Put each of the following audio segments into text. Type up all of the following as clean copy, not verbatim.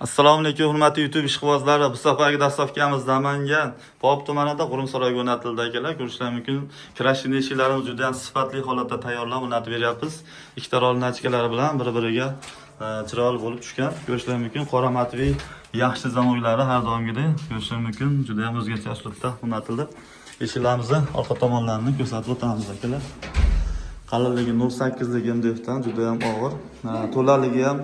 Assalomu alaykum hurmatli YouTube ishqibozlari. Bu safargi dastavkamiz Namangan Pop tumanida Qurumsaroyga o'rnatildi akalar. Ko'rishingiz mumkin. Krashini eshiklarimiz juda ham sifatli holatda tayyorlab o'rnatib beryapmiz. Ikkita rolni ochkalari bilan bir-biriga chiroyli bo'lib tushgan. Ko'rishingiz mumkin. Qora matviy yaxshi zamoylari har doimgidek. Ko'rishingiz mumkin. Juda ham o'zgacha uslubda o'rnatildi. Eshiklarimizni orqa tomonlarini ko'rsatib o'tamiz akalar. Qalinligi 0.8 lik MDFdan juda ham og'ir. To'laligi ham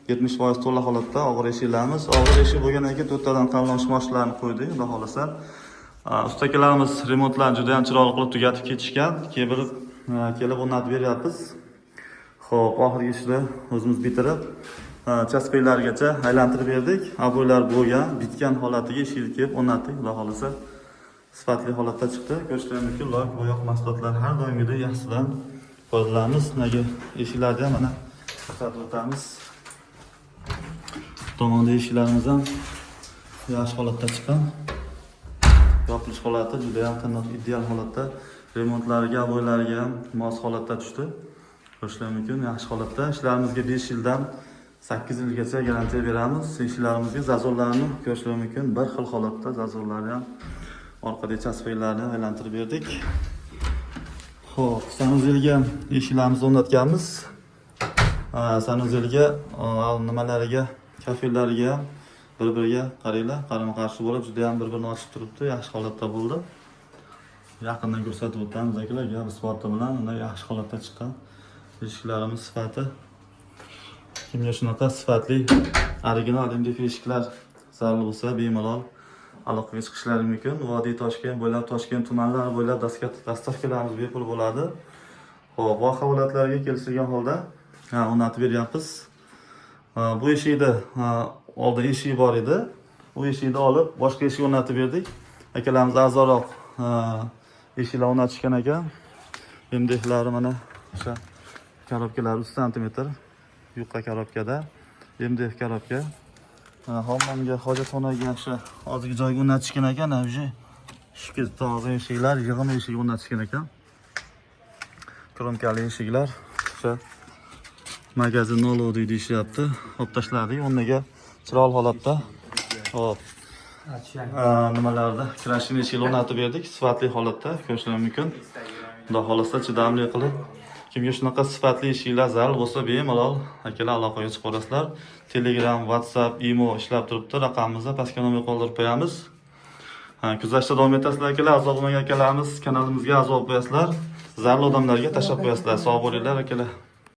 70% to'la holatda og'ir eshiklarimiz. Og'ir eshik bo'lgandan keyin to'rttadan qalinlash moshlarni qo'ydik, xudo xolasa. Ustakalarimiz remontlarni juda ham chiroyli qilib tugatib ketishgan. Kelib o'rnatib beryapmiz. Xo'p, oxirgi ishni o'zimiz bitirib, chaspeylargacha aylantirib berdik. Aboylar bo'lgan, bitgan holatiga eshikni kelib o'rnatdik, xudo xolasa. Sifatli holatda chiqdi. Ko'rishingiz mumkin, loyiq bo'yoq mahsulotlar har doimgidek yaxshidan foydalanamiz. Nega eshiklarni ham mana ko'rsatib o'tamiz. Tomonda eshiklarimiz ham yaxshi holatda chiqqan. Yopilish holati juda ham qanday ideal holatda. Remontlariga, aboylariga ham mos holatda tushdi. Ko'rishingiz mumkin, yaxshi holatda. Ishlarimizga 5 yildan 8 yilgacha garantiya beramiz. Eshiklarimizga zazorlarni ko'rishingiz mumkin, bir xil holatda zazorlarni ham orqadagi chaspeylarni aylantirib berdik. Xo'p, sanuzelga eshiklarimizni o'rnatganmiz. Sanuzelga nimalariga, kafellariga bir-biriga qaranglar, qarama-qarshi bo'lib juda ham bir-birini ochib turibdi, yaxshi holatda bo'ldi. Yaqindan ko'rsatib o'tamiz akalar, gap isboti bilan unda yaxshi holatda chiqqan. Eshiklarimiz sifati kimga shunaqa sifatli original MDF eshiklar zarur bo'lsa, bemalol aloqaga chiqishlari mumkin. Vodiy Toshkent bo'ylab, Toshkent tumanlari bo'ylab dastavkalarimiz bepul bo'ladi. Xo'p, voha holatlarga kelishilgan holda o'rnatib beryapmiz. Bu eshikda oldin eshik bor edi. Bu eshikni olib boshqa eshik o'rnatib berdik. Akalarimiz arzonroq eshiklar o'rnatishgan ekan. MDFlari mana o'sha korobkalar 3 sm yuqqa korobkada. MDF korobka. Hammomga, hojatxonaga o'sha hozirgi joyga o'rnatishgan ekan. O'sha shikil toza eshiklar, yig'im eshik o'rnatishgan ekan. Kromkali eshiklar. O'sha magazin nolodi deyishyapti. Olib tashladik. O'rniga chiroyli holatda. Hop. Nimalarda krashini eshiklar o'rnatib berdik. Sifatli holatda ko'rishingiz mumkin. Xudo xolasa chidamli qilib. Kimga shunaqa sifatli eshiklar zarur bo'lsa, bemalol akalar aloqaga chiqib olasizlar. Telegram, WhatsApp, Imo ishlab turibdi. Raqamimizni pastga nomer qoldirib qo'yamiz. Kuzatishda davom etasizlar akalar. A'zo bo'lmagan akalarimiz kanalimizga a'zo bo'lib qo'yasizlar. Zarur odamlarga tashlab qo'yasizlar. Sog' bo'linglar akalar.